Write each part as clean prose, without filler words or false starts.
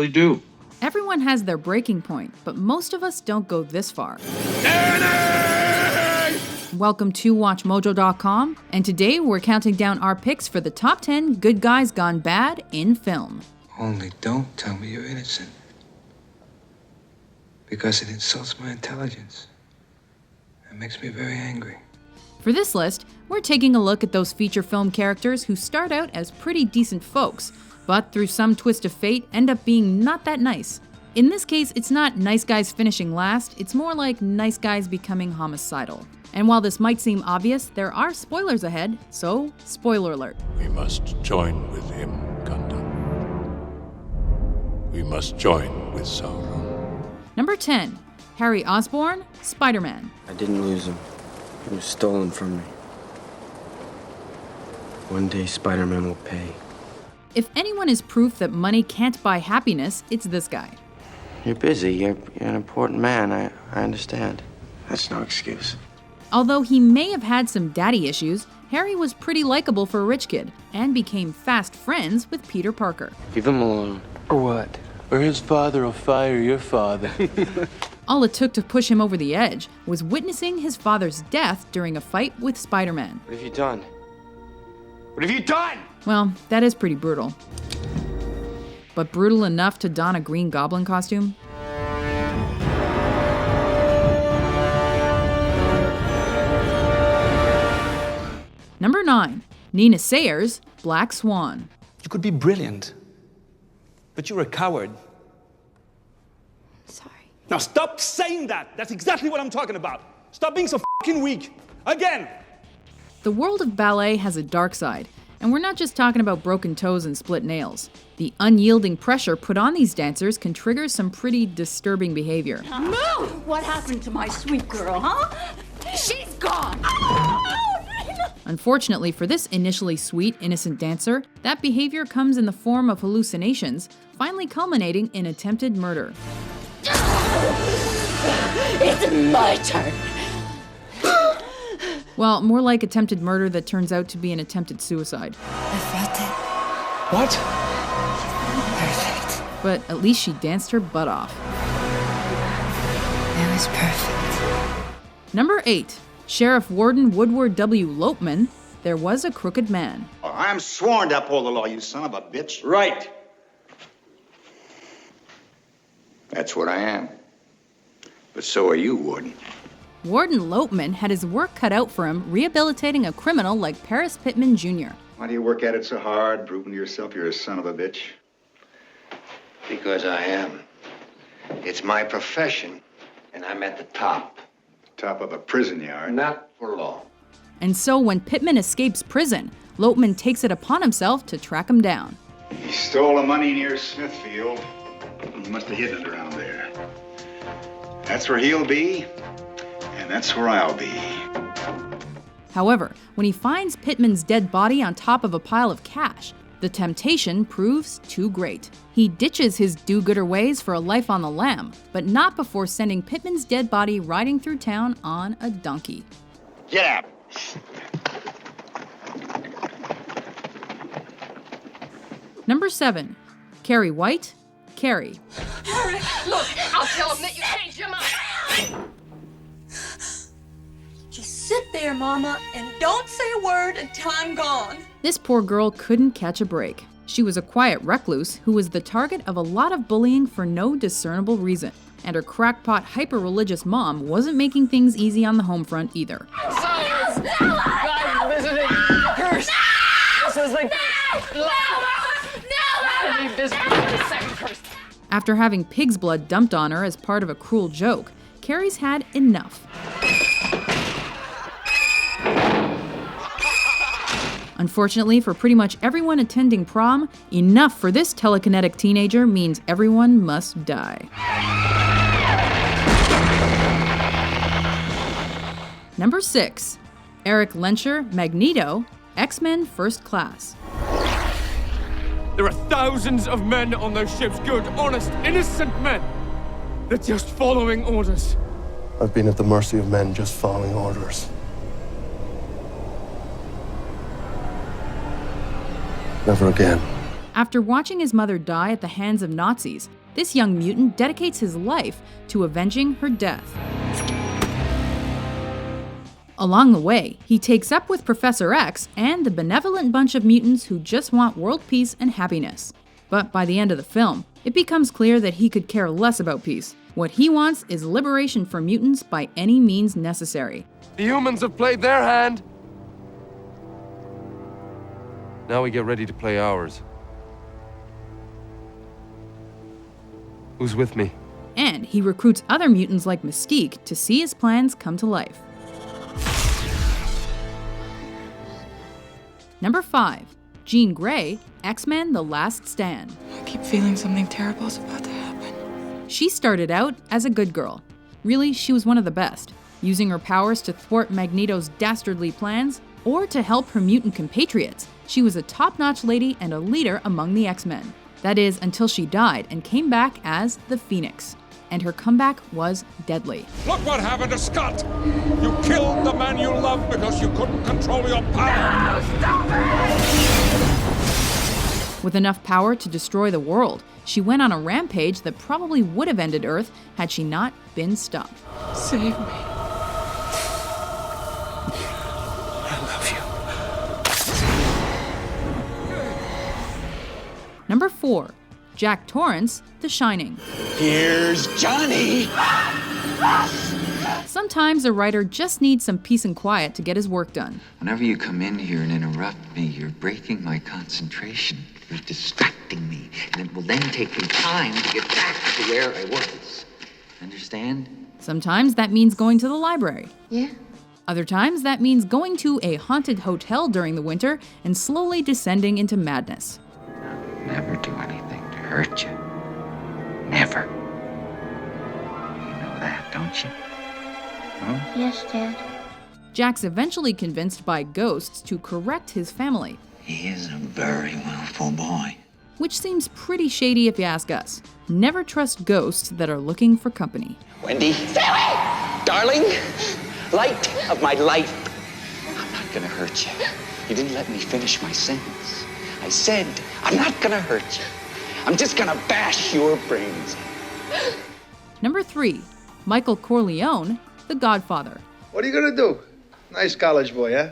really do. Everyone has their breaking point, but most of us don't go this far. Welcome to WatchMojo.com, and today we're counting down our picks for the top 10 good guys gone bad in film. Only don't tell me you're innocent. Because it insults my intelligence. It makes me very angry. For this list, we're taking a look at those feature film characters who start out as pretty decent folks, but through some twist of fate end up being not that nice. In this case, it's not nice guys finishing last, it's more like nice guys becoming homicidal. And while this might seem obvious, there are spoilers ahead, so spoiler alert. We must join with him, Gundam. We must join with Sauron. Number 10, Harry Osborn, Spider-Man. I didn't lose him. He was stolen from me. One day Spider-Man will pay. If anyone is proof that money can't buy happiness, it's this guy. You're busy. You're an important man. I understand. That's no excuse. Although he may have had some daddy issues, Harry was pretty likable for a rich kid and became fast friends with Peter Parker. Leave him alone. Or what? Or his father will fire your father. All it took to push him over the edge was witnessing his father's death during a fight with Spider-Man. What have you done? What have you done? Well, that is pretty brutal. But brutal enough to don a Green Goblin costume? Number 9, Nina Sayers, Black Swan. You could be brilliant, but you're a coward. Sorry. Now stop saying that! That's exactly what I'm talking about! Stop being so fucking weak! Again! The world of ballet has a dark side, and we're not just talking about broken toes and split nails. The unyielding pressure put on these dancers can trigger some pretty disturbing behavior. Move! What happened to my sweet girl, huh? She's gone! Unfortunately for this initially sweet, innocent dancer, that behavior comes in the form of hallucinations, finally culminating in attempted murder. It's my turn. Well, more like attempted murder that turns out to be an attempted suicide. I felt it. What? Perfect. But at least she danced her butt off. That was perfect. Number 8, Sheriff Warden Woodward W. Lopeman, There Was a Crooked Man. I'm sworn to uphold the law, you son of a bitch. Right. That's what I am. But so are you, Warden. Warden Lopeman had his work cut out for him rehabilitating a criminal like Paris Pittman Jr. Why do you work at it so hard, proving to yourself you're a son of a bitch? Because I am. It's my profession, and I'm at the top. Top of a prison yard. Not for long. And so when Pittman escapes prison, Lopeman takes it upon himself to track him down. He stole the money near Smithfield. He must have hidden it around there. That's where he'll be, and that's where I'll be. However, when he finds Pittman's dead body on top of a pile of cash, the temptation proves too great. He ditches his do-gooder ways for a life on the lam, but not before sending Pittman's dead body riding through town on a donkey. Get out. Number 7, Carrie White, Carrie. Harry, look, I'll tell him that you changed your mind. Just sit there, Mama, and don't say a word until I'm gone. This poor girl couldn't catch a break. She was a quiet recluse who was the target of a lot of bullying for no discernible reason. And her crackpot, hyper-religious mom wasn't making things easy on the home front either. Guys, this is a curse. This is a I need this second curse. After having pig's blood dumped on her as part of a cruel joke, Carrie's had enough. Unfortunately for pretty much everyone attending prom, enough for this telekinetic teenager means everyone must die. Number 6, Eric Lencher, Magneto, X-Men First Class. There are thousands of men on those ships, good, honest, innocent men. They're just following orders. I've been at the mercy of men just following orders. Never again. After watching his mother die at the hands of Nazis, this young mutant dedicates his life to avenging her death. Along the way, he takes up with Professor X and the benevolent bunch of mutants who just want world peace and happiness. But by the end of the film, it becomes clear that he could care less about peace. What he wants is liberation for mutants by any means necessary. The humans have played their hand. Now we get ready to play ours. Who's with me? And he recruits other mutants like Mystique to see his plans come to life. Number 5. Jean Grey, X-Men: The Last Stand. I keep feeling something terrible is about to happen. She started out as a good girl. Really, she was one of the best, using her powers to thwart Magneto's dastardly plans or to help her mutant compatriots. She was a top-notch lady and a leader among the X-Men. That is, until she died and came back as the Phoenix. And her comeback was deadly. Look what happened to Scott! You killed the man you loved because you couldn't control your power! No, stop it! With enough power to destroy the world, she went on a rampage that probably would have ended Earth had she not been stopped. Save me. I love you. Number 4. Jack Torrance, The Shining. Here's Johnny! Sometimes a writer just needs some peace and quiet to get his work done. Whenever you come in here and interrupt me, you're breaking my concentration. You're distracting me, and it will then take me time to get back to where I was. Understand? Sometimes that means going to the library. Yeah. Other times that means going to a haunted hotel during the winter and slowly descending into madness. Never do anything to hurt you. Never. You know that, don't you? Huh? Yes, Dad. Jack's eventually convinced by ghosts to correct his family. He is a very willful boy. Which seems pretty shady if you ask us. Never trust ghosts that are looking for company. Wendy! Stay away! Darling! Light of my life! I'm not gonna hurt you. You didn't let me finish my sentence. I said, I'm not gonna hurt you. I'm just gonna bash your brains in. Number 3. Michael Corleone, The Godfather. What are you gonna do? Nice college boy, huh?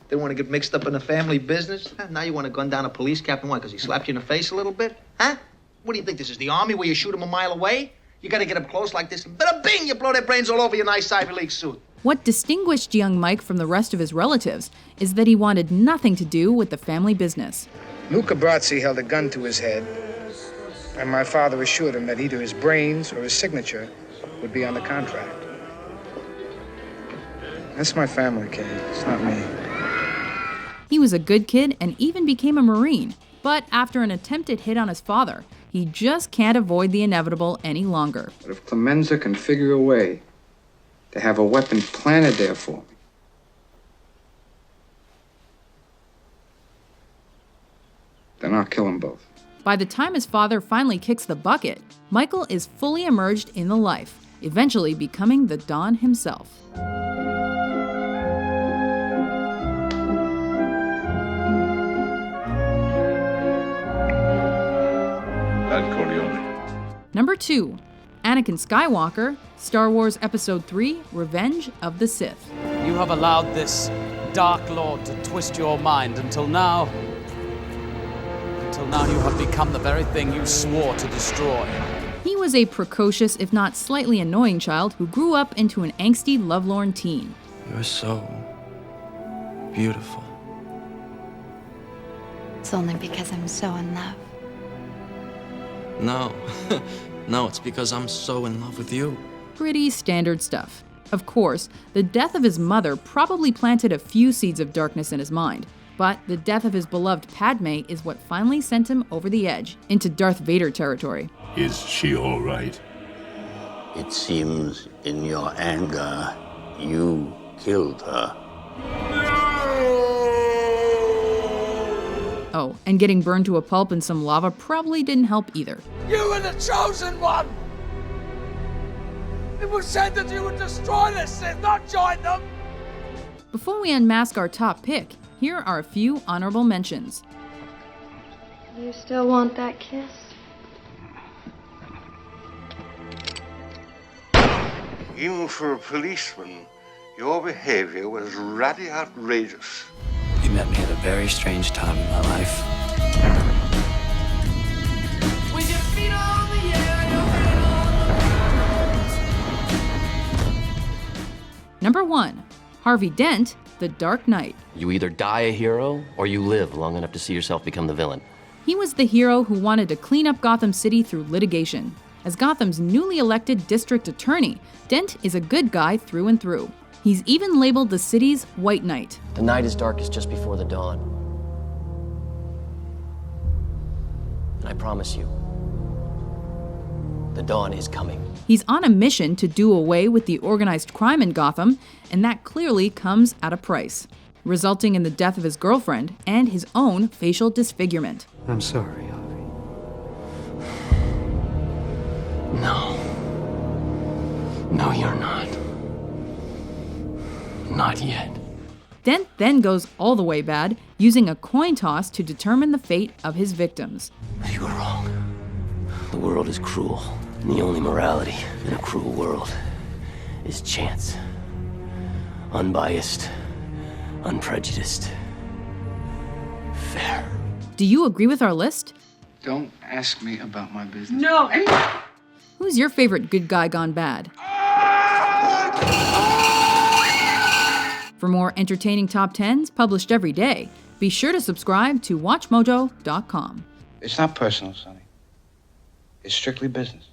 Didn't want to get mixed up in the family business? Huh? Now you want to gun down a police captain, why? Because he slapped you in the face a little bit? Huh? What do you think, this is the army where you shoot him a mile away? You gotta get up close like this, and bada bing, you blow their brains all over your nice Ivy League suit. What distinguished young Mike from the rest of his relatives is that he wanted nothing to do with the family business. Luca Brazzi held a gun to his head, and my father assured him that either his brains or his signature would be on the contract. That's my family, kid. It's not me. He was a good kid and even became a Marine, but after an attempted hit on his father, he just can't avoid the inevitable any longer. But if Clemenza can figure a way to have a weapon planted there for me, then I'll kill them both. By the time his father finally kicks the bucket, Michael is fully immersed in the life, eventually becoming the Don himself. That Corleone. Number 2. Anakin Skywalker, Star Wars Episode 3, Revenge of the Sith. You have allowed this Dark Lord to twist your mind until now you have become the very thing you swore to destroy. He was a precocious, if not slightly annoying child who grew up into an angsty, lovelorn teen. You're so beautiful. It's only because I'm so in love. No. No, it's because I'm so in love with you. Pretty standard stuff. Of course, the death of his mother probably planted a few seeds of darkness in his mind, but the death of his beloved Padme is what finally sent him over the edge, into Darth Vader territory. Is she all right? It seems in your anger, you killed her. Oh, and getting burned to a pulp in some lava probably didn't help either. You were the chosen one! It was said that you would destroy the Sith, not join them! Before we unmask our top pick, here are a few honorable mentions. You still want that kiss? Even for a policeman, your behavior was rather outrageous. You met me at a very strange time in my life. Number 1. Harvey Dent, The Dark Knight. You either die a hero, or you live long enough to see yourself become the villain. He was the hero who wanted to clean up Gotham City through litigation. As Gotham's newly elected district attorney, Dent is a good guy through and through. He's even labeled the city's White Knight. The night is darkest just before the dawn. And I promise you, the dawn is coming. He's on a mission to do away with the organized crime in Gotham, and that clearly comes at a price, resulting in the death of his girlfriend and his own facial disfigurement. I'm sorry, Harvey. No. No, you're not. Not yet. Dent then goes all the way bad, using a coin toss to determine the fate of his victims. You were wrong. The world is cruel, and the only morality in a cruel world is chance. Unbiased, unprejudiced, fair. Do you agree with our list? Don't ask me about my business. No. Who's your favorite good guy gone bad? For more entertaining top 10s published every day, be sure to subscribe to WatchMojo.com. It's not personal, Sonny. It's strictly business.